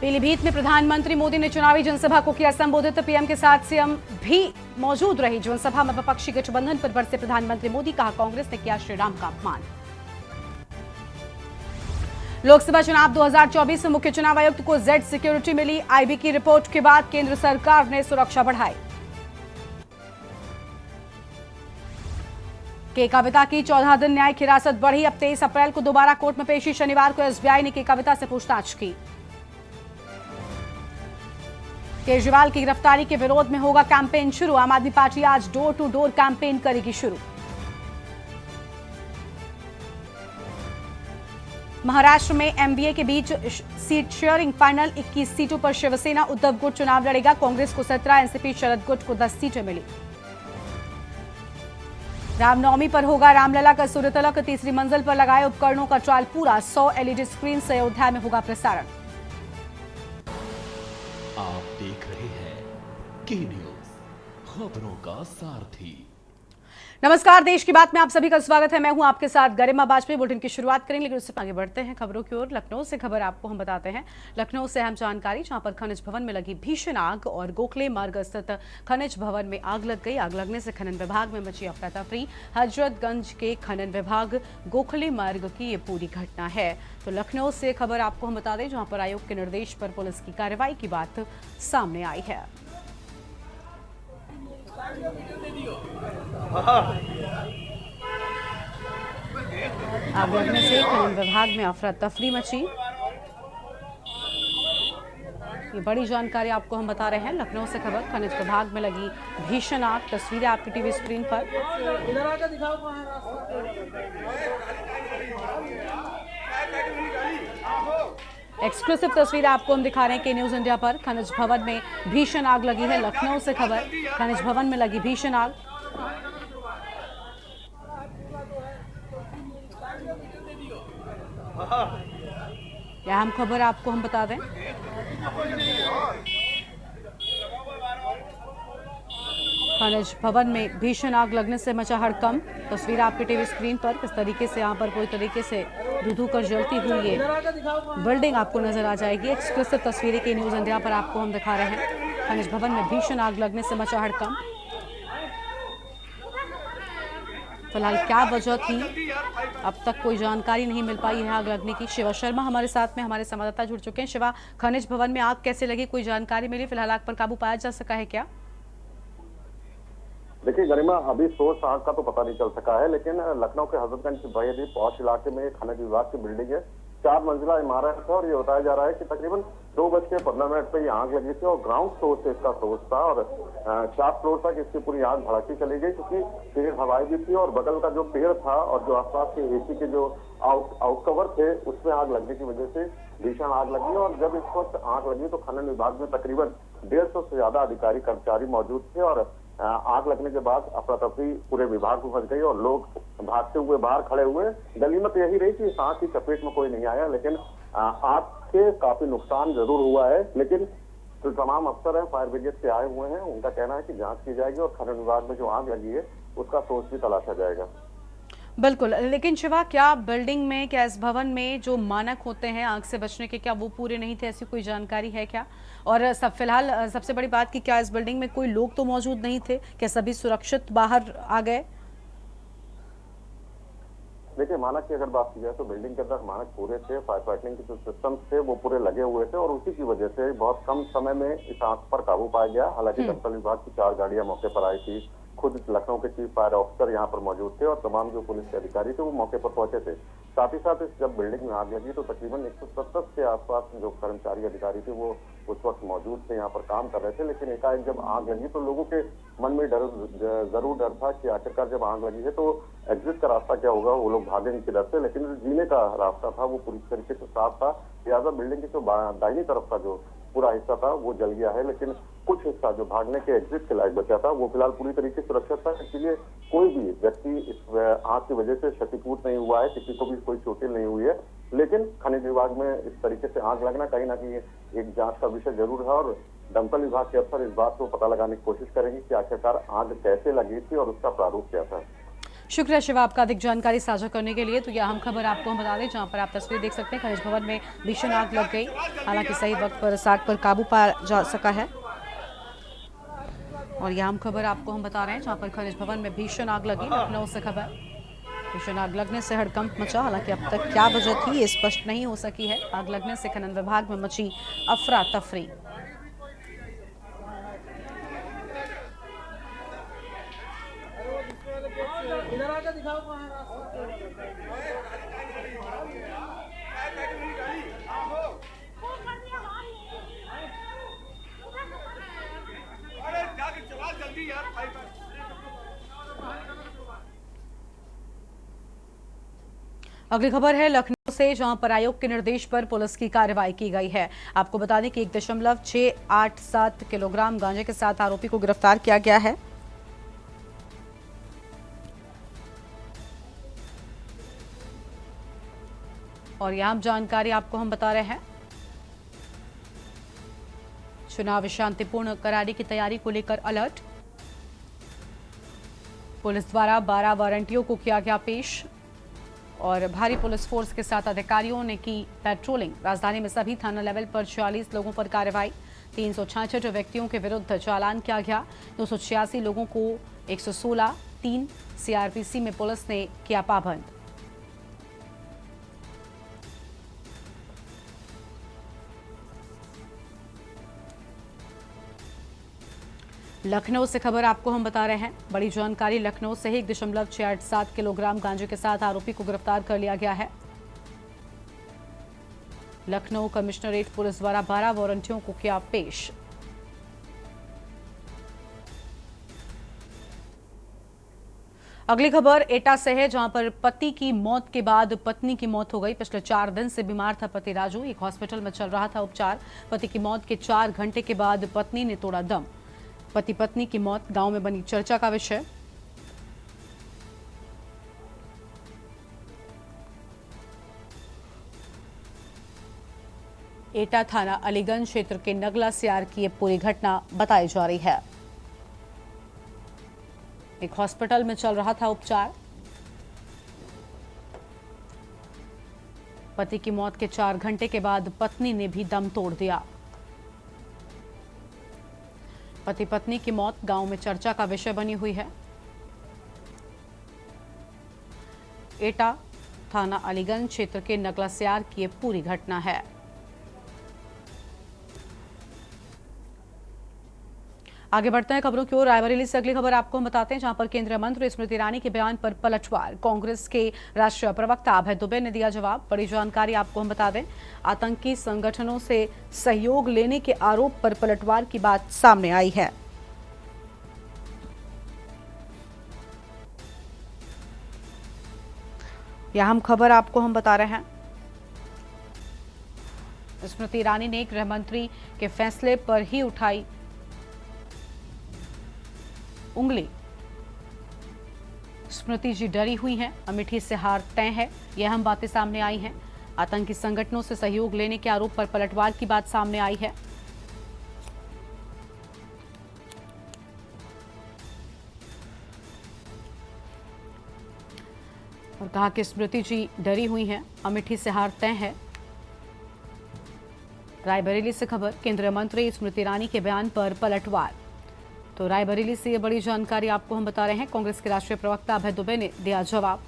पीलीभीत में प्रधानमंत्री मोदी ने चुनावी जनसभा को किया संबोधित। पीएम के साथ सीएम भी मौजूद रही। जनसभा में विपक्षी गठबंधन पर बरसे प्रधानमंत्री मोदी। कहा, कांग्रेस ने किया श्रीराम का अपमान। लोकसभा चुनाव 2024 में मुख्य चुनाव आयुक्त को जेड सिक्योरिटी मिली। आईबी की रिपोर्ट के बाद केंद्र सरकार ने सुरक्षा बढ़ाई। के कविता की 14 दिन न्यायिक हिरासत बढ़ी। अब 23 अप्रैल को दोबारा कोर्ट में पेशी। शनिवार को एसबीआई ने के कविता से पूछताछ की। केजरीवाल की गिरफ्तारी के विरोध में होगा कैंपेन शुरू। आम आदमी पार्टी आज डोर टू डोर कैंपेन करेगी शुरू। महाराष्ट्र में एमबीए के बीच सीट शेयरिंग फाइनल। 21 सीटों पर शिवसेना उद्धव गुट चुनाव लड़ेगा। कांग्रेस को 17, एनसीपी शरद गुट को 10 सीटें मिली। रामनवमी पर होगा रामलला का सूर्य तिलक। तीसरी मंजिल पर लगाए उपकरणों का ट्रायल पूरा। 100 एलईडी स्क्रीन से अयोध्या में होगा प्रसारण। आप देख रहे हैं के न्यूज, खबरों का सारथी। नमस्कार, देश की बात में आप सभी का स्वागत है। मैं हूं आपके साथ गरिमा बाजपेयी। बुलेटिन की शुरुआत करेंगे, लेकिन उससे आगे बढ़ते हैं खबरों की ओर। लखनऊ से खबर आपको हम बताते हैं। लखनऊ से अहम जानकारी, जहां पर खनिज भवन में लगी भीषण आग और गोखले मार्ग स्थित खनिज भवन में आग लग गई। आग लगने से खनन विभाग में मची अफरा तफरी। हजरतगंज के खनन विभाग गोखले मार्ग की ये पूरी घटना है। तो लखनऊ से खबर आपको हम बता दें, जहां पर आयोग के निर्देश पर पुलिस की कार्रवाई की बात सामने आई है। आग लगने से खनन विभाग में अफरा तफरी मची। ये बड़ी जानकारी आपको हम बता रहे हैं। लखनऊ से खबर, खनिज विभाग में लगी भीषण आग। तस्वीरें आपकी टीवी स्क्रीन पर। एक्सक्लूसिव तस्वीरें आपको हम दिखा रहे हैं के न्यूज इंडिया पर। खनिज भवन में भीषण आग लगी है। लखनऊ से खबर, खनिज भवन में लगी भीषण आग। यह अहम खबर आपको हम बता दें। खनिज भवन में भीषण आग लगने से मचा हड़कंप। तस्वीर आपके टीवी स्क्रीन पर। किस तरीके से यहाँ पर कोई तरीके से धू कर जलती हुई ये बिल्डिंग आपको नजर आ जाएगी। एक्सक्लूसिव तस्वीरें के न्यूज इंडिया पर आपको हम दिखा रहे हैं। खनिज भवन में भीषण आग लगने से मचा हड़कंप। फिलहाल क्या वजह थी, अब तक कोई जानकारी नहीं मिल पाई है आग लगने की। शिवा शर्मा हमारे साथ में, हमारे संवाददाता जुड़ चुके हैं। शिवा, खनिज भवन में आग कैसे लगी, कोई जानकारी मिली? फिलहाल आग पर काबू पाया जा सका है क्या? देखिए गरिमा, अभी सोर्स आग का तो पता नहीं चल सका है, लेकिन लखनऊ के हजरतगंज बेहद ही पॉश इलाके में खनिज विभाग की बिल्डिंग है। 4 मंजिला इमारत है और ये बताया जा रहा है कि तकरीबन 2:15 पे ये आग लगी थी और ग्राउंड फ्लोर से इसका सोर्स था और 4 फ्लोर तक इसकी पूरी आग भड़कती चली गई, क्योंकि तेज हवाएं भी थी और बगल का जो पेड़ था और जो आसपास के एसी के जो आउटकवर थे उसमें आग लगने की वजह से भीषण आग लगी। और जब इस वक्त आग लगी तो खनन विभाग में तकरीबन 150 से ज्यादा अधिकारी कर्मचारी मौजूद थे और आग लगने के बाद अफरा तफरी पूरे विभाग को मच गई और लोग भागते हुए बाहर खड़े हुए। गनीमत यही रही कि आग की चपेट में कोई नहीं आया, लेकिन आग से काफी नुकसान जरूर हुआ है। लेकिन जो तमाम अफसर हैं फायर ब्रिगेड से आए हुए हैं, उनका कहना है कि जांच की जाएगी और खनन विभाग में जो आग लगी है उसका सोर्स भी तलाशा जाएगा। बिल्कुल, लेकिन शिवा, क्या बिल्डिंग में, क्या इस भवन में जो मानक होते हैं आग से बचने के, क्या वो पूरे नहीं थे? ऐसी कोई जानकारी है क्या? और फिलहाल सबसे बड़ी बात कि क्या इस बिल्डिंग में कोई लोग तो मौजूद नहीं थे? क्या सभी सुरक्षित बाहर आ गए? देखिए, मानक की अगर बात की जाए तो बिल्डिंग के अंदर मानक पूरे थे। फायर फाइटिंग के जो सिस्टम्स थे वो पूरे लगे हुए थे और उसी की वजह से बहुत कम समय में इस आग पर काबू पाया गया। हालांकि दमकल विभाग की 4 गाड़ियां मौके पर आई थी। खुद लखनऊ के चीफ फायर ऑफिसर यहाँ पर मौजूद थे और तमाम जो पुलिस के अधिकारी थे वो मौके पर पहुंचे थे। साथ ही साथ इस जब बिल्डिंग में आग लगी तो तकरीबन 170 के आसपास जो कर्मचारी अधिकारी थे वो उस वक्त मौजूद थे, यहाँ पर काम कर रहे थे। लेकिन एकाएक जब आग लगी तो लोगों के मन में जरूर डर था कि आखिरकार जब आग लगी है तो एग्जिट का रास्ता क्या होगा, वो लोग भागेंगे किधर से। लेकिन जो जीने का रास्ता था वो पूरी तरीके से साफ था। लिहाजा बिल्डिंग की जो दाहिनी तरफ का जो पूरा हिस्सा था वो जल गया है, लेकिन कुछ हिस्सा जो भागने के एग्जिट के लायक बचा था वो फिलहाल पूरी तरीके से सुरक्षित था। इसलिए कोई भी व्यक्ति इस आग की वजह से क्षतिपूर्त नहीं हुआ है, किसी को भी कोई चोटें नहीं हुई है। लेकिन खनिज विभाग में इस तरीके से आग लगना कहीं ना कहीं एक जांच का विषय जरूर है और दमकल विभाग के अफसर इस बात को पता लगाने की कोशिश करेंगे कि आखिरकार आग कैसे लगी थी और उसका प्रारूप क्या था। शुक्रिया शिवा आपका अधिक जानकारी साझा करने के लिए। तो यह अहम खबर आपको हम बता दें, जहां पर आप तस्वीर देख सकते हैं, खनिज भवन में भीषण आग लग गई। हालांकि सही वक्त पर इस आग पर काबू पाया जा सका है। और यह अहम खबर आपको हम बता रहे हैं, जहां पर खनिज भवन में भीषण आग लगी। लखनऊ से खबर, भीषण आग लगने से हड़कंप मचा। हालांकि अब तक क्या वजह थी ये स्पष्ट नहीं हो सकी है। आग लगने से खनन विभाग में मची अफरा तफरी। अगली खबर है लखनऊ से, जहां पर आयोग के निर्देश पर पुलिस की कार्रवाई की गई है। आपको बता दें कि 1.687 किलोग्राम गांजे के साथ आरोपी को गिरफ्तार किया गया है। और यहां जानकारी आपको हम बता रहे हैं, चुनाव शांतिपूर्ण कराने की तैयारी को लेकर अलर्ट। पुलिस द्वारा 12 वारंटियों को किया गया पेश और भारी पुलिस फोर्स के साथ अधिकारियों ने की पेट्रोलिंग। राजधानी में सभी थाना लेवल पर 46 लोगों पर कार्रवाई। 366 व्यक्तियों के विरुद्ध चालान किया गया। 286 लोगों को 116, 3 सीआरपीसी में पुलिस ने किया पाबंद। लखनऊ से खबर आपको हम बता रहे हैं, बड़ी जानकारी लखनऊ से ही 1.687 किलोग्राम गांजे के साथ आरोपी को गिरफ्तार कर लिया गया है। लखनऊ कमिश्नरेट पुलिस द्वारा 12 वारंटियों को किया पेश। अगली खबर एटा से है, जहां पर पति की मौत के बाद पत्नी की मौत हो गई। पिछले 4 दिन से बीमार था पति राजू, एक हॉस्पिटल में चल रहा था उपचार। पति की मौत के 4 घंटे के बाद पत्नी ने तोड़ा दम। पति पत्नी की मौत गांव में बनी चर्चा का विषय। एटा थाना अलीगंज क्षेत्र के नगला सियार की यह पूरी घटना बताई जा रही है। एक हॉस्पिटल में चल रहा था उपचार। पति की मौत के 4 घंटे के बाद पत्नी ने भी दम तोड़ दिया। पति पत्नी की मौत गांव में चर्चा का विषय बनी हुई है। एटा थाना अलीगंज क्षेत्र के नगला सियार की यह पूरी घटना है। आगे बढ़ते हैं खबरों की ओर। रायबरेली से अगली खबर आपको हम बताते हैं, जहां पर केंद्रीय मंत्री स्मृति ईरानी के बयान पर पलटवार। कांग्रेस के राष्ट्रीय प्रवक्ता अभय दुबे ने दिया जवाब। बड़ी जानकारी आपको हम बता दें, आतंकी संगठनों से सहयोग लेने के आरोप पर पलटवार की बात सामने आई है। यह हम खबर आपको हम बता रहे हैं, स्मृति ईरानी ने गृह मंत्री के फैसले पर ही उठाई उंगली। स्मृति जी डरी हुई हैं, अमेठी से हार तय है, यह अहम बातें सामने आई हैं। आतंकी संगठनों से सहयोग लेने के आरोप पर पलटवार की बात सामने आई है। और कहा कि स्मृति जी डरी हुई हैं, अमेठी से हार तय है। रायबरेली से खबर, केंद्रीय मंत्री स्मृति ईरानी के बयान पर पलटवार। तो रायबरेली से ये बड़ी जानकारी आपको हम बता रहे हैं, कांग्रेस के राष्ट्रीय प्रवक्ता अभय दुबे ने दिया जवाब।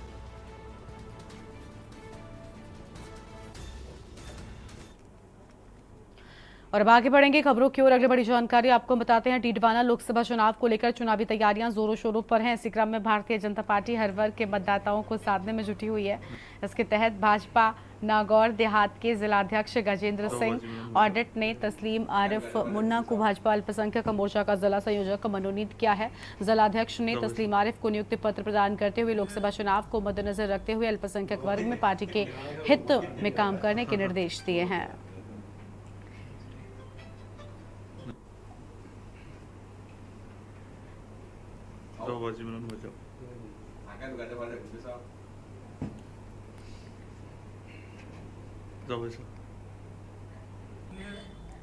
और अब आगे बढ़ेंगे खबरों की ओर। अगली बड़ी जानकारी आपको बताते हैं, डीडवाना लोकसभा चुनाव को लेकर चुनावी तैयारियां जोरों शोरों पर हैं। इसी क्रम में भारतीय जनता पार्टी हर वर्ग के मतदाताओं को साधने में जुटी हुई है। इसके तहत भाजपा नागौर देहात के जिलाध्यक्ष गजेंद्र सिंह ऑडिट ने तस्लीम आरिफ मुन्ना को भाजपा अल्पसंख्यक मोर्चा का जिला संयोजक मनोनीत किया है। जिलाध्यक्ष ने तस्लीम आरिफ को नियुक्ति पत्र प्रदान करते हुए लोकसभा चुनाव को मद्देनजर रखते हुए अल्पसंख्यक वर्ग में पार्टी के हित में काम करने के निर्देश दिए हैं।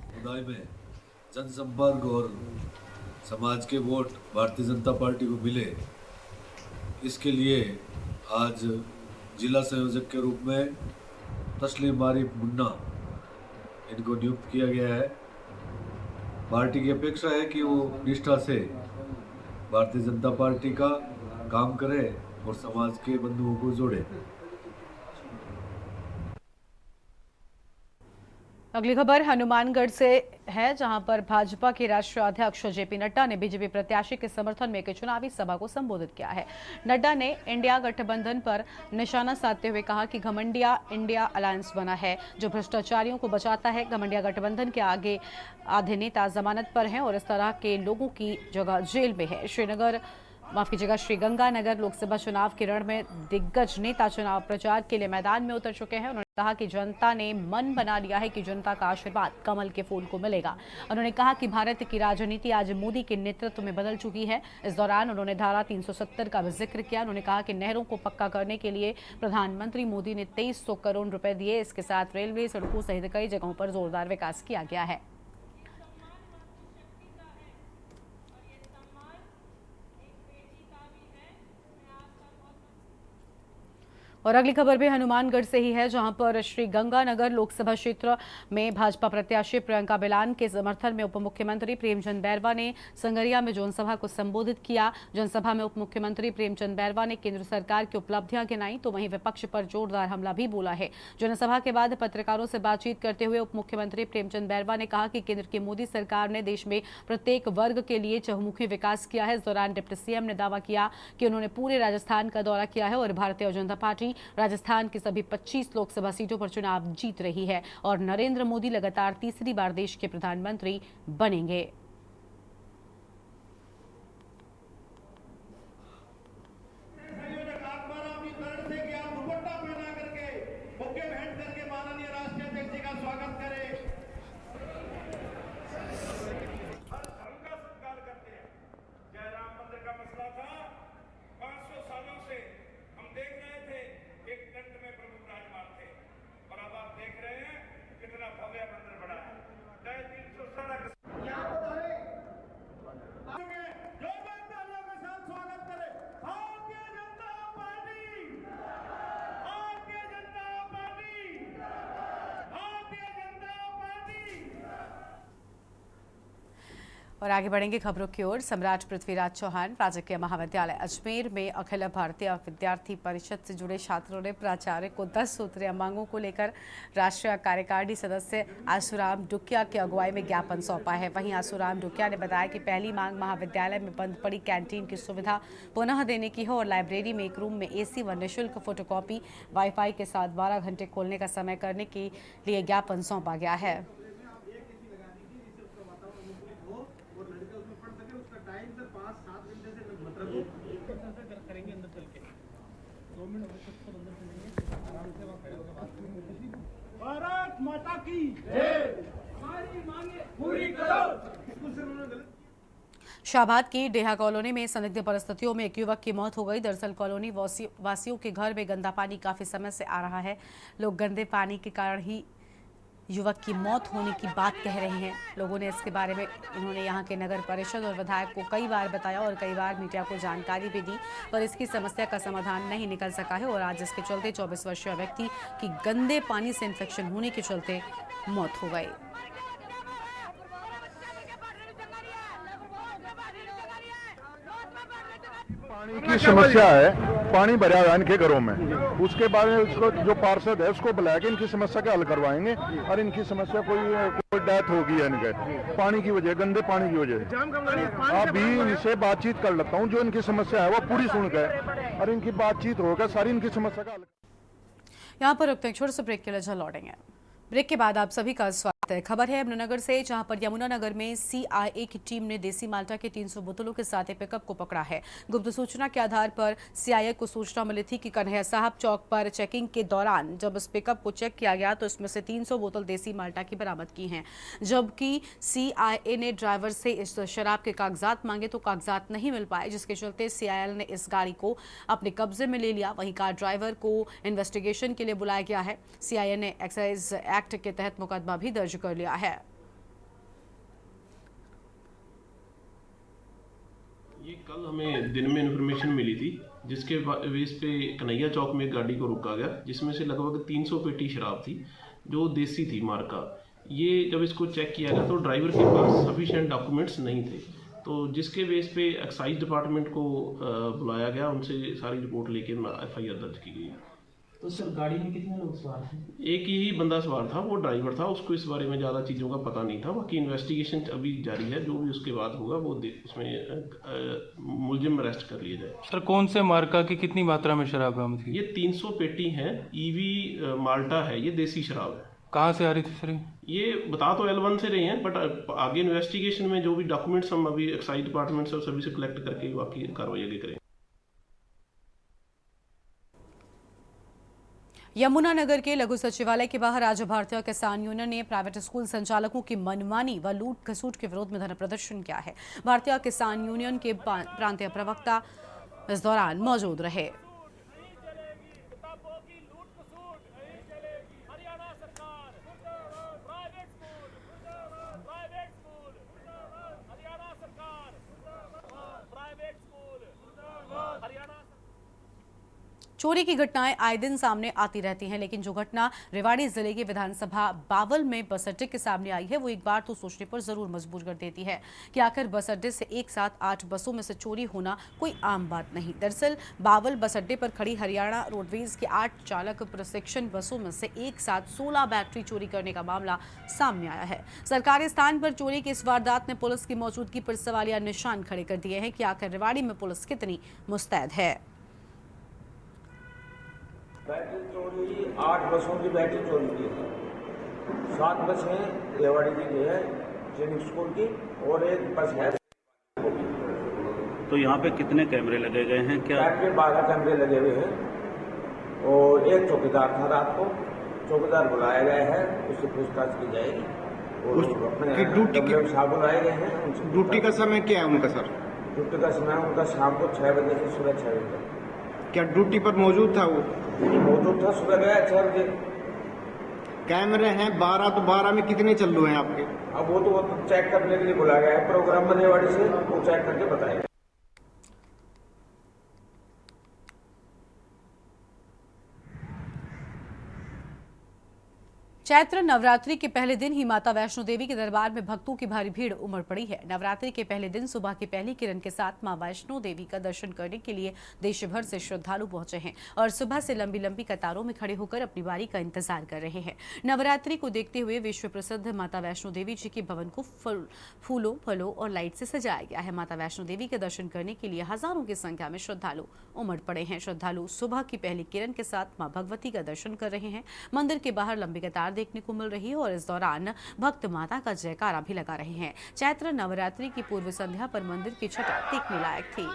खुदाई में जनसंपर्क और समाज के वोट भारतीय जनता पार्टी को मिले, इसके लिए आज जिला संयोजक के रूप में तस्लीम आरिफ मुन्ना इनको नियुक्त किया गया है। पार्टी की अपेक्षा है कि वो निष्ठा से भारतीय जनता पार्टी का काम करे और समाज के बंधुओं को जोड़े। अगली खबर हनुमानगढ़ से है, जहां पर भाजपा के राष्ट्रीय अध्यक्ष जेपी नड्डा ने बीजेपी प्रत्याशी के समर्थन में एक चुनावी सभा को संबोधित किया है। नड्डा ने इंडिया गठबंधन पर निशाना साधते हुए कहा कि घमंडिया इंडिया अलायंस बना है जो भ्रष्टाचारियों को बचाता है। घमंडिया गठबंधन के आगे आधे नेता जमानत पर हैं और इस तरह के लोगों की जगह जेल में है। श्रीगंगानगर लोकसभा चुनाव के रण में दिग्गज नेता चुनाव प्रचार के लिए मैदान में उतर चुके हैं। उन्होंने कहा कि जनता ने मन बना लिया है कि जनता का आशीर्वाद कमल के फूल को मिलेगा। उन्होंने कहा कि भारत की राजनीति आज मोदी के नेतृत्व में बदल चुकी है। इस दौरान उन्होंने धारा 370 का भी जिक्र किया। उन्होंने कहा कि नहरों को पक्का करने के लिए प्रधानमंत्री मोदी ने 2300 करोड़ रुपए दिए। इसके साथ रेलवे, सड़कों सहित कई जगहों पर जोरदार विकास किया गया है। और अगली खबर भी हनुमानगढ़ से ही है, जहां पर श्रीगंगानगर लोकसभा क्षेत्र में भाजपा प्रत्याशी प्रियंका बिलान के समर्थन में उप मुख्यमंत्री प्रेमचंद बैरवा ने संगरिया में जनसभा को संबोधित किया। जनसभा में उप मुख्यमंत्री प्रेमचंद बैरवा ने केंद्र सरकार की उपलब्धियां गिनाई तो वहीं विपक्ष पर जोरदार हमला भी बोला है। जनसभा के बाद पत्रकारों से बातचीत करते हुए उप मुख्यमंत्री प्रेमचंद बैरवा ने कहा कि केंद्र की मोदी सरकार ने देश में प्रत्येक वर्ग के लिए चहुमुखी विकास किया है। इस दौरान डिप्टी सीएम ने दावा किया कि उन्होंने पूरे राजस्थान का दौरा किया है और भारतीय जनता पार्टी राजस्थान की सभी 25 लोकसभा सीटों पर चुनाव जीत रही है और नरेंद्र मोदी लगातार तीसरी बार देश के प्रधानमंत्री बनेंगे। और आगे बढ़ेंगे खबरों की ओर। सम्राट पृथ्वीराज चौहान राजकीय महाविद्यालय अजमेर में अखिल भारतीय विद्यार्थी परिषद से जुड़े छात्रों ने प्राचार्य को 10 सूत्रीय मांगों को लेकर राष्ट्रीय कार्यकारिणी सदस्य आसूराम डुकिया की अगुवाई में ज्ञापन सौंपा है। वहीं आसूराम डुकिया ने बताया कि पहली मांग महाविद्यालय में बंद पड़ी कैंटीन की सुविधा पुनः देने की है और लाइब्रेरी में एक रूम में AC व निःशुल्क फोटोकॉपी वाईफाई के साथ 12 घंटे खोलने का समय करने के लिए ज्ञापन सौंपा गया है। भारत माता की जय। हमारी मांगे पूरी करो। शाहबाद की डेहा कॉलोनी में संदिग्ध परिस्थितियों में एक युवक की मौत हो गई। दरअसल कॉलोनी वासियों के घर में गंदा पानी काफी समय से आ रहा है। लोग गंदे पानी के कारण ही युवक की मौत होने की बात कह रहे हैं। लोगों ने इसके बारे में इन्होंने यहां के नगर परिषद और विधायक को कई बार बताया और कई बार मीडिया को जानकारी भी दी, पर इसकी समस्या का समाधान नहीं निकल सका है और आज इसके चलते 24 वर्षीय व्यक्ति की गंदे पानी से इन्फेक्शन होने के चलते मौत हो गई। पानी की समस्या है, पानी भरा हुआ इनके घरों में। उसके बाद उसको जो पार्षद है उसको बुला के इनकी समस्या का हल करवाएंगे और इनकी समस्या कोई डेथ होगी है इनके पानी की वजह, गंदे पानी की वजह। अभी इनसे बातचीत कर लेता हूँ, जो इनकी समस्या है वो पूरी सुनकर और इनकी बातचीत होकर सारी इनकी समस्या का हल। यहाँ पर रुकते हैं, छोटे से ब्रेक के लिए लौटेंगे। ब्रेक के बाद आप सभी का स्वागत है। खबर है यमुनानगर से, जहां पर यमुनानगर में CIA की टीम ने देसी माल्टा के 300 बोतलों के साथ एक पिकअप को पकड़ा है। गुप्त सूचना के आधार पर CIA को सूचना मिली थी कि कन्हैया साहब चौक पर चेकिंग के दौरान जब इस पिकअप को चेक किया गया तो इसमें से 300 बोतल देसी माल्टा की बरामद की हैं। जबकि CIA ने ड्राइवर से इस शराब के कागजात मांगे तो कागजात नहीं मिल पाए, जिसके चलते CIL ने इस गाड़ी को अपने कब्जे में ले लिया। वहीं कार ड्राइवर को इन्वेस्टिगेशन के लिए बुलाया गया है। CIL ने एक्साइज एक्ट के तहत मुकदमा भी दर्ज कर लिया है। ये कल हमें दिन में इन्फॉर्मेशन मिली थी जिसके बेस पे कन्हैया चौक में एक गाड़ी को रोका गया, जिसमें से लगभग 300 पेटी शराब थी जो देसी थी मार्का। ये जब इसको चेक किया गया तो ड्राइवर के पास सफिशिएंट डॉक्यूमेंट्स नहीं थे, तो जिसके बेस पे एक्साइज डिपार्टमेंट को बुलाया गया, उनसे सारी रिपोर्ट लेके FIR दर्ज की गई। तो सर गाड़ी में कितने लोग सवार थे? एक ही बंदा सवार था, वो ड्राइवर था, उसको इस बारे में ज़्यादा चीज़ों का पता नहीं था। बाकी इन्वेस्टिगेशन अभी जारी है, जो भी उसके बाद होगा वो उसमें मुलजिम अरेस्ट कर लिया जाए। सर कौन से मार्का की कितनी मात्रा में शराब बरामद की? ये 300 पेटी है, EV माल्टा है, ये देसी शराब है। कहाँ से आ रही थी सर? ये बता तो L1 से रहे हैं, बट आगे इन्वेस्टिगेशन में जो भी डॉक्यूमेंट्स हम अभी एक्साइज डिपार्टमेंट से सभी से कलेक्ट करके बाकी कार्रवाई आगे करेंगे। यमुनानगर के लघु सचिवालय के बाहर आज भारतीय किसान यूनियन ने प्राइवेट स्कूल संचालकों की मनमानी व लूट खसूट के विरोध में धरना प्रदर्शन किया है। भारतीय किसान यूनियन के प्रांतीय प्रवक्ता इस दौरान मौजूद रहे। चोरी की घटनाएं आए दिन सामने आती रहती हैं, लेकिन जो घटना रेवाड़ी जिले के विधानसभा बावल में बस अड्डे के सामने आई है वो एक बार तो सोचने पर जरूर मजबूर कर देती है कि आखिर बस अड्डे से एक साथ 8 बसों में से चोरी होना कोई आम बात नहीं। दरअसल बावल बस अड्डे पर खड़ी हरियाणा रोडवेज की 8 चालक प्रशिक्षण बसों में से एक साथ 16 बैटरी चोरी करने का मामला सामने आया है। सरकारी स्थान पर चोरी की इस वारदात ने पुलिस की मौजूदगी पर सवालिया निशान खड़े कर दिए हैं कि आखिर रेवाड़ी में पुलिस कितनी मुस्तैद है। बैटरी चोरी 8 बसों की बैटरी चोरी की है। 7 बसें रेवाड़ी की जो है ट्रेनिंग स्कूल की और एक बस है। तो यहाँ पे कितने कैमरे लगे गए हैं? क्या 12 कैमरे लगे हुए हैं और एक चौकीदार था। रात को चौकीदार बुलाया गया है, उससे पूछताछ की जाएगी और अपने ड्यूटी के साहब बुलाए गए हैं। ड्यूटी का समय क्या है उनका सर? ड्यूटी का समय उनका शाम को 6 बजे से सुबह 6 बजे तक। क्या ड्यूटी पर मौजूद था वो? मौजूद था, सुबह गया 6 बजे। कैमरे हैं 12, तो 12 में कितने चालू हैं आपके? अब वो तो चेक करने के लिए बुलाया गया है प्रोग्राम बनेवाड़ी से, वो चेक करके बताएगा। चैत्र नवरात्रि के पहले दिन ही माता वैष्णो देवी के दरबार में भक्तों की भारी भीड़ उमड़ पड़ी है। नवरात्रि के पहले दिन सुबह की पहली किरण के साथ मां वैष्णो देवी का दर्शन करने के लिए देश भर से श्रद्धालु पहुंचे हैं और सुबह से लंबी लंबी कतारों में खड़े होकर अपनी बारी का इंतजार कर रहे हैं। नवरात्रि को देखते हुए विश्व प्रसिद्ध माता वैष्णो देवी जी के भवन को फूलों, फलों और लाइट से सजाया गया है। माता वैष्णो देवी के दर्शन करने के लिए हजारों की संख्या में श्रद्धालु उमड़ पड़े हैं। श्रद्धालु सुबह की पहली किरण के साथ मां भगवती का दर्शन कर रहे हैं। मंदिर के बाहर लंबी कतार देखने को मिल रही है और इस दौरान भक्त माता का जयकारा भी लगा रहे हैं। चैत्र नवरात्रि की पूर्व संध्या पर मंदिर की छटा देखने लायक थी।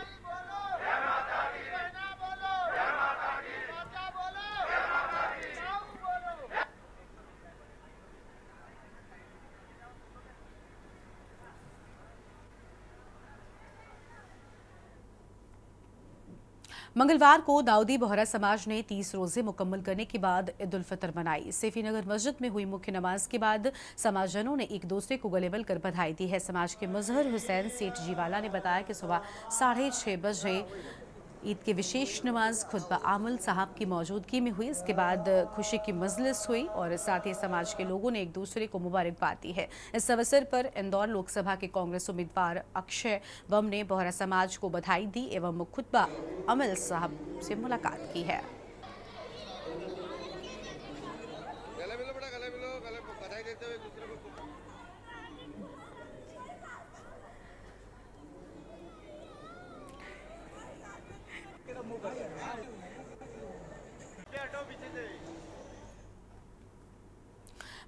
मंगलवार को दाऊदी बोहरा समाज ने 30 रोजे मुकम्मल करने के बाद ईद उल फितर मनाई। सेफीनगर मस्जिद में हुई मुख्य नमाज के बाद समाजजनों ने एक दूसरे को गले मिलकर बधाई दी है। समाज के मुजहर हुसैन सेठ जीवाला ने बताया कि सुबह 6:30 बजे ईद की विशेष नमाज खुतबा आमल साहब की मौजूदगी में हुई। इसके बाद खुशी की मजलिस हुई और साथ ही समाज के लोगों ने एक दूसरे को मुबारकबाद दी है। इस अवसर पर इंदौर लोकसभा के कांग्रेस उम्मीदवार अक्षय वम ने बोहरा समाज को बधाई दी एवं खुतबा आमल साहब से मुलाकात की है।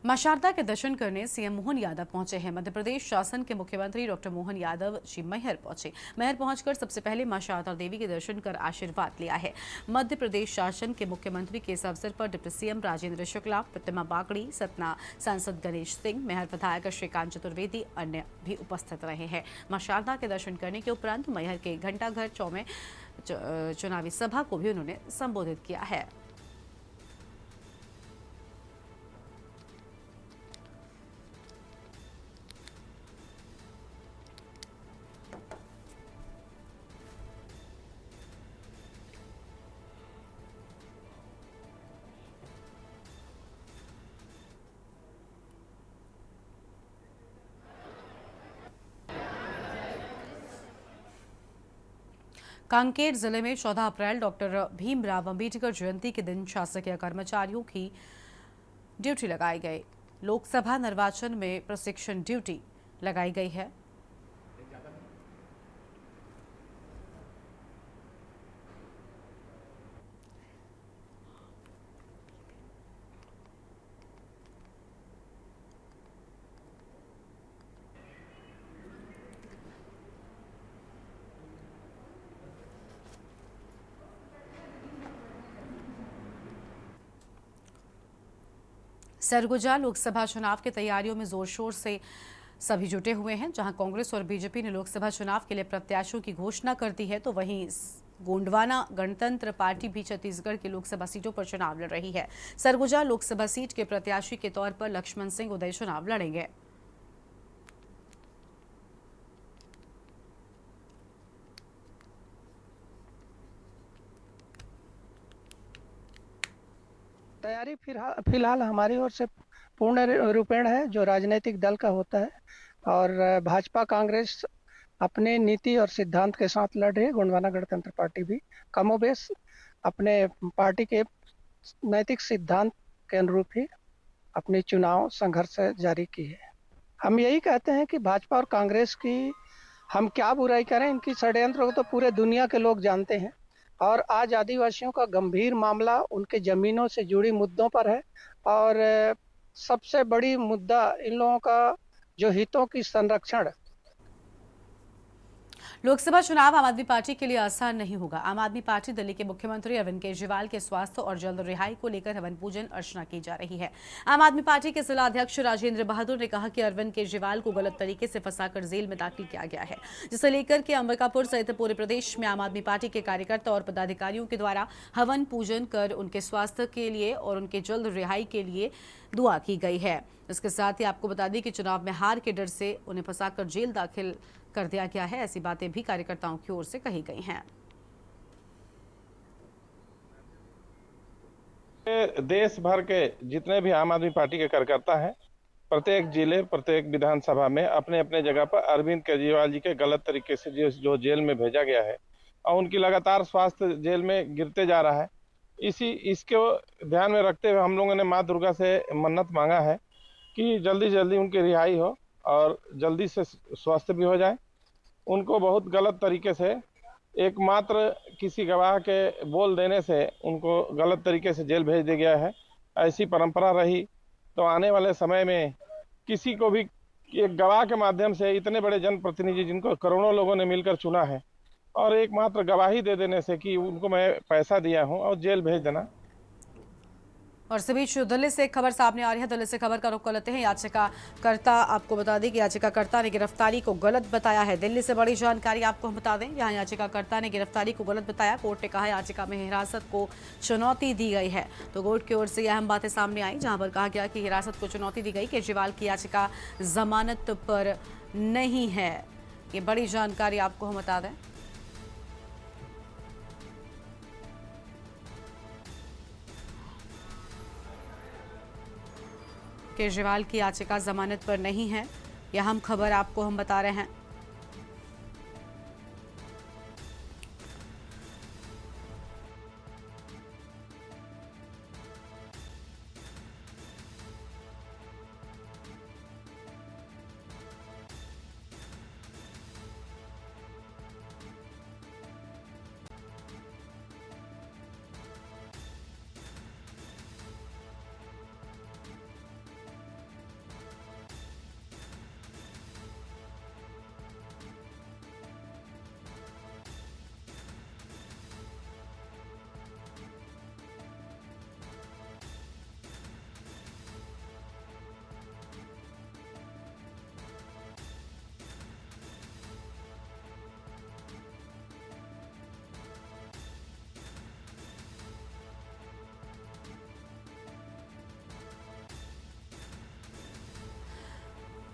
मां शारदा के दर्शन करने सीएम मोहन यादव पहुंचे हैं। मध्य प्रदेश शासन के मुख्यमंत्री डॉक्टर मोहन यादव जी मैहर पहुंचे। मैहर पहुंचकर सबसे पहले मां शारदा देवी के दर्शन कर आशीर्वाद लिया है। मध्य प्रदेश शासन के मुख्यमंत्री के इस अवसर पर डिप्टी सीएम राजेंद्र शुक्ला, प्रतिमा बागड़ी, सतना सांसद गणेश सिंह, मैहर विधायक श्रीकांत चतुर्वेदी अन्य भी उपस्थित रहे हैं। मां शारदा के दर्शन करने के उपरांत मैहर के घंटाघर चौक में चुनावी सभा को भी उन्होंने संबोधित किया है। कांकेर जिले में 14 अप्रैल डॉक्टर भीमराव अंबेडकर जयंती के दिन शासकीय कर्मचारियों की ड्यूटी लगाई गई। लोकसभा निर्वाचन में प्रशिक्षण ड्यूटी लगाई गई है। सरगुजा लोकसभा चुनाव की तैयारियों में जोर शोर से सभी जुटे हुए हैं। जहां कांग्रेस और बीजेपी ने लोकसभा चुनाव के लिए प्रत्याशियों की घोषणा कर दी है, तो वहीं गोंडवाना गणतंत्र पार्टी भी छत्तीसगढ़ की लोकसभा सीटों पर चुनाव लड़ रही है। सरगुजा लोकसभा सीट के प्रत्याशी के तौर पर लक्ष्मण सिंह उदय चुनाव लड़ेंगे। तैयारी फिलहाल हमारी ओर से पूर्ण रूपेण है, जो राजनीतिक दल का होता है। और भाजपा कांग्रेस अपने नीति और सिद्धांत के साथ लड़ रही है। गोंडवाना गणतंत्र पार्टी भी कमोबेश अपने पार्टी के नैतिक सिद्धांत के अनुरूप ही अपनी चुनाव संघर्ष जारी की है। हम यही कहते हैं कि भाजपा और कांग्रेस की हम क्या बुराई करें, इनकी षड्यंत्र को तो पूरे दुनिया के लोग जानते हैं। और आज आदिवासियों का गंभीर मामला उनके जमीनों से जुड़ी मुद्दों पर है। और सबसे बड़ी मुद्दा इन लोगों का जो हितों की संरक्षण। लोकसभा चुनाव आम आदमी पार्टी के लिए आसान नहीं होगा। आम आदमी पार्टी दिल्ली के मुख्यमंत्री अरविंद केजरीवाल के स्वास्थ्य और जल्द रिहाई को लेकर हवन पूजन अर्चना की जा रही है। आम आदमी पार्टी के जिला अध्यक्ष राजेंद्र बहादुर ने कहा कि अरविंद केजरीवाल को गलत तरीके से फंसाकर जेल में दाखिल किया गया है, जिसे लेकर के अंबिकापुर सहित पूरे प्रदेश में आम आदमी पार्टी के कार्यकर्ता और पदाधिकारियों के द्वारा हवन पूजन कर उनके स्वास्थ्य के लिए और उनके जल्द रिहाई के लिए दुआ की गई है। इसके साथ ही आपको बता दें कि चुनाव में हार के डर से उन्हें फंसाकर जेल दाखिल कर दिया गया है। ऐसी बातें भी कार्यकर्ताओं की ओर से कही गई हैं। देश भर के जितने भी आम आदमी पार्टी के कार्यकर्ता हैं, प्रत्येक जिले प्रत्येक विधानसभा में अपने अपने जगह पर अरविंद केजरीवाल जी के गलत तरीके से जो जेल में भेजा गया है और उनकी लगातार स्वास्थ्य जेल में गिरते जा रहा है, इसको ध्यान में रखते हुए हम लोगों ने माँ दुर्गा से मन्नत मांगा है कि जल्दी जल्दी उनकी रिहाई हो और जल्दी से स्वस्थ भी हो जाए। उनको बहुत गलत तरीके से एकमात्र किसी गवाह के बोल देने से उनको गलत तरीके से जेल भेज दिया गया है। ऐसी परंपरा रही तो आने वाले समय में किसी को भी एक गवाह के माध्यम से इतने बड़े जनप्रतिनिधि जिनको करोड़ों लोगों ने मिलकर चुना है और एकमात्र गवाही दे देने से कि उनको मैं पैसा दिया हूं और जेल भेज देना। और इस बीच दिल्ली से एक खबर सामने आ रही है। दिल्ली से खबर का रुख कर लेते हैं। याचिकाकर्ता, आपको बता दें कि याचिकाकर्ता ने गिरफ्तारी को गलत बताया है। दिल्ली से बड़ी जानकारी आपको हम बता दें, यहाँ याचिकाकर्ता ने गिरफ्तारी को गलत बताया। कोर्ट ने कहा याचिका में हिरासत को चुनौती दी गई है। तो कोर्ट की ओर से अहम बातें सामने आई, जहां पर कहा गया कि हिरासत को चुनौती दी गई। केजरीवाल की याचिका जमानत पर नहीं है। ये बड़ी जानकारी आपको हम बता दें। केजरीवाल की याचिका जमानत पर नहीं है, यह अहम खबर आपको हम बता रहे हैं।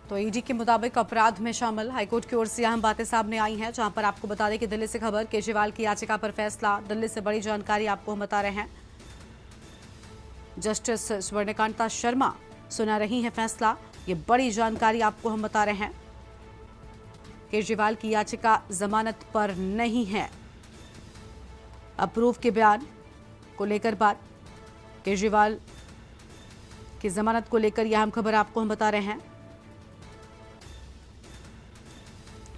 तो ईडी के मुताबिक अपराध में शामिल हाईकोर्ट की ओर से अहम बातें सामने आई हैं, जहां पर आपको बता दें कि दिल्ली से खबर, केजरीवाल की याचिका पर फैसला। दिल्ली से बड़ी जानकारी आपको हम बता रहे हैं। जस्टिस स्वर्णकांता शर्मा सुना रही हैं फैसला। ये बड़ी जानकारी आपको हम बता रहे हैं। केजरीवाल की याचिका जमानत पर नहीं है, अप्रूव के बयान को लेकर बात, केजरीवाल की जमानत को लेकर यह अहम खबर आपको हम बता रहे हैं।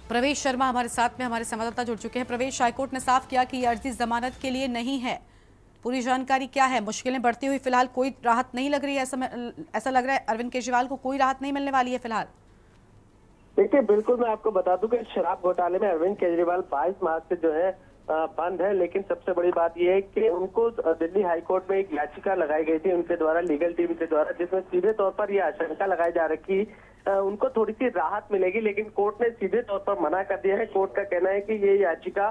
प्रवेश शर्मा हमारे साथ में, हमारे संवाददाता जुड़ चुके हैं। प्रवेश, हाईकोर्ट ने साफ किया कि यह अर्जी जमानत के लिए नहीं है, पूरी जानकारी क्या है? मुश्किलें बढ़ती हुई फिलहाल कोई राहत नहीं लग रही है, ऐसा लग रहा है अरविंद केजरीवाल को कोई राहत नहीं मिलने वाली है फिलहाल। देखिए, बिल्कुल मैं आपको बता दूं कि शराब घोटाले में अरविंद केजरीवाल 22 मार्च से जो है बंद है, लेकिन सबसे बड़ी बात यह है कि उनको दिल्ली हाईकोर्ट में एक याचिका लगाई गई थी उनके द्वारा, लीगल टीम के द्वारा, जिसमें सीधे तौर पर यह आशंका लगाई जा रही है उनको थोड़ी सी राहत मिलेगी, लेकिन कोर्ट ने सीधे तौर पर मना कर दिया है। कोर्ट का कहना है कि ये याचिका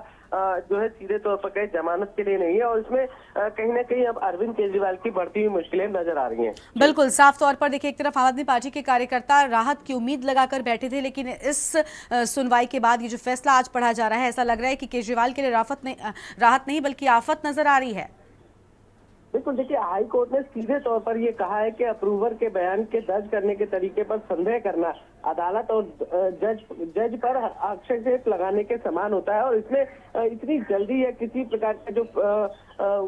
जो है सीधे तौर पर कहीं जमानत के लिए नहीं है और इसमें कहीं ना कहीं अब अरविंद केजरीवाल की बढ़ती हुई मुश्किलें नजर आ रही हैं। बिल्कुल साफ तौर पर देखिए, एक तरफ आम आदमी पार्टी के कार्यकर्ता राहत की उम्मीद लगाकर बैठे थे, लेकिन इस सुनवाई के बाद ये जो फैसला आज पढ़ा जा रहा है, ऐसा लग रहा है कि केजरीवाल के लिए राहत नहीं बल्कि आफत नजर आ रही है। बिल्कुल, देखिए, हाई कोर्ट ने सीधे तौर पर यह कहा है कि अप्रूवर के बयान के दर्ज करने के तरीके पर संदेह करना अदालत और जज पर आक्षेप लगाने के समान होता है और इसमें इतनी जल्दी या किसी प्रकार का जो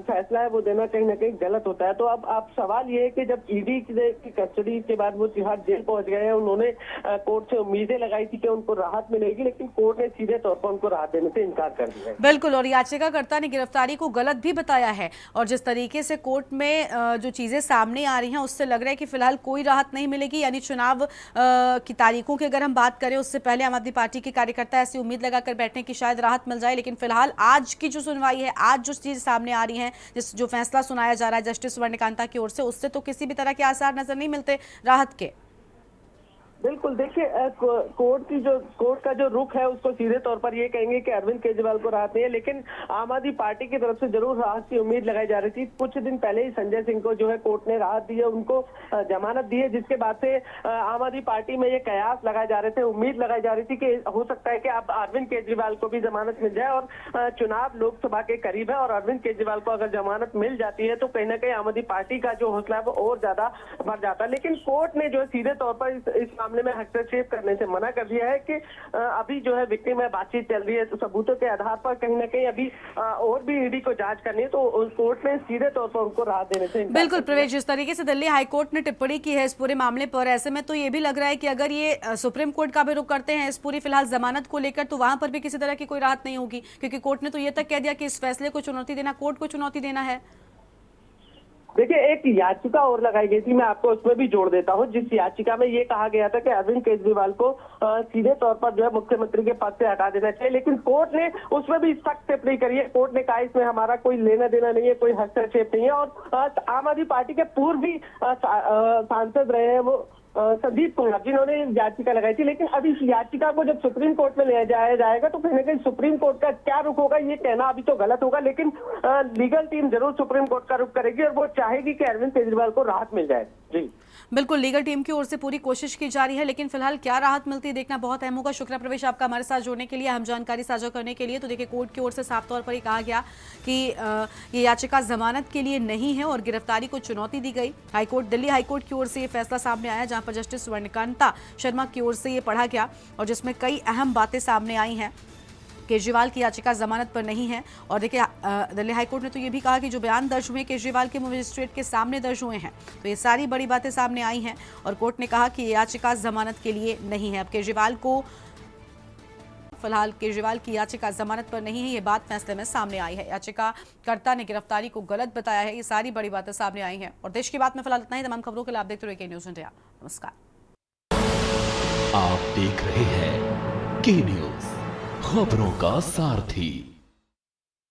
फैसला है वो देना कहीं ना कहीं गलत होता है। तो अब आप सवाल ये है कि जब ईडी की कस्टडी के बाद वो तिहाड़ जेल पहुंच गए हैं, उन्होंने कोर्ट से उम्मीदें लगाई थी कि उनको राहत मिलेगी, लेकिन कोर्ट ने सीधे तौर पर उनको राहत देने से इनकार कर दिया है। बिल्कुल, और याचिकाकर्ता ने गिरफ्तारी को गलत भी बताया है और जिस तरीके से कोर्ट में जो चीजें सामने आ रही हैं उससे लग रहा है कि फिलहाल कोई राहत नहीं मिलेगी। यानी चुनाव की तारीखों की अगर हम बात करें उससे पहले आम आदमी पार्टी के कार्यकर्ता ऐसी उम्मीद लगाकर बैठने की शायद राहत मिल जाए, लेकिन फिलहाल आज की जो सुनवाई है, आज जो चीज सामने आ रही है, जो फैसला सुनाया जा रहा है जस्टिस स्वर्णकांता की ओर से, उससे तो किसी भी तरह के आसार नजर नहीं मिलते राहत के। बिल्कुल, देखिए, कोर्ट का जो रुख है उसको सीधे तौर पर ये कहेंगे कि अरविंद केजरीवाल को राहत नहीं है, लेकिन आम आदमी पार्टी की तरफ से जरूर राहत की उम्मीद लगाई जा रही थी। कुछ दिन पहले ही संजय सिंह को जो है कोर्ट ने राहत दी है, उनको जमानत दी है, जिसके बाद से आम आदमी पार्टी में ये कयास लगाए जा रहे थे, उम्मीद लगाई जा रही थी कि हो सकता है कि अब अरविंद केजरीवाल को भी जमानत मिल जाए और चुनाव लोकसभा के करीब है और अरविंद केजरीवाल को अगर जमानत मिल जाती है तो कहीं ना कहीं आम आदमी पार्टी का जो हौसला है वो और ज्यादा बढ़ जाता है। लेकिन कोर्ट ने जो है सीधे तौर पर इस मामले में हस्तक्षेप करने से मना कर दिया है कि अभी जो है विक्टिम में बातचीत चल रही है, तो सबूतों के आधार पर कहीं ना कहीं अभी और भी ईडी को जांच करनी है, तो कोर्ट ने सीधे तौर पर उनको राहत देने से बिल्कुल प्रवेश, जिस तरीके से दिल्ली हाईकोर्ट ने टिप्पणी की है इस पूरे मामले पर, ऐसे में तो ये भी लग रहा है कि अगर ये सुप्रीम कोर्ट का भी रुख करते हैं इस पूरी फिलहाल जमानत को लेकर, तो वहां पर भी किसी तरह की कोई राहत नहीं होगी, क्योंकि कोर्ट ने तो ये तक कह दिया कि इस फैसले को चुनौती देना, कोर्ट को चुनौती देना है। देखिए, एक याचिका और लगाई गई थी, मैं आपको उसमें भी जोड़ देता हूं, जिस याचिका में ये कहा गया था कि अरविंद केजरीवाल को सीधे तौर पर जो है मुख्यमंत्री के पद से हटा देना चाहिए, लेकिन कोर्ट ने उसमें भी सख्त टिप्पणी करी है। कोर्ट ने कहा इसमें हमारा कोई लेना देना नहीं है, कोई हस्तक्षेप नहीं है और आम आदमी पार्टी के पूर्व भी सांसद रहे हैं वो संदीप कुमार, जिन्होंने याचिका लगाई थी, लेकिन अभी इस याचिका को जब सुप्रीम कोर्ट में ले जाया जाएगा तो कहीं ना कहीं सुप्रीम कोर्ट का क्या रुख होगा ये कहना अभी तो गलत होगा, लेकिन लीगल टीम जरूर सुप्रीम कोर्ट का रुख करेगी और वो चाहेगी कि अरविंद केजरीवाल को राहत मिल जाए। जी बिल्कुल, लीगल टीम की ओर से पूरी कोशिश की जा रही है, लेकिन फिलहाल क्या राहत मिलती है देखना बहुत अहम होगा। शुक्रिया प्रवेश आपका हमारे साथ जुड़ने के लिए, हम जानकारी साझा करने के लिए। तो देखिए, कोर्ट की ओर से साफ तौर पर ही कहा गया कि ये याचिका जमानत के लिए नहीं है और गिरफ्तारी को चुनौती दी गई। हाईकोर्ट, दिल्ली हाईकोर्ट की ओर से ये फैसला सामने आया, जहां पर जस्टिस स्वर्णकांता शर्मा की ओर से ये पढ़ा गया और जिसमें कई अहम बातें सामने आई हैं। केजरीवाल की याचिका जमानत पर नहीं है और देखिए, दिल्ली हाईकोर्ट ने तो ये भी कहा कि जो बयान दर्ज हुए केजरीवाल के मजिस्ट्रेट के सामने दर्ज हुए हैं, तो ये सारी बड़ी बातें सामने आई हैं और कोर्ट ने कहा कि ये याचिका जमानत के लिए नहीं है। अब केजरीवाल को फिलहाल केजरीवाल की याचिका जमानत पर नहीं है, ये बात फैसले में सामने आई है। याचिकाकर्ता ने गिरफ्तारी को गलत बताया है, ये सारी बड़ी बातें सामने आई हैं। और देश की बात में फिलहाल इतना ही। तमाम खबरों के लिए आप देखते रहिए के न्यूज़ इंडिया। नमस्कार, आप देख रहे हैं के न्यूज़, खबरों का सारथी।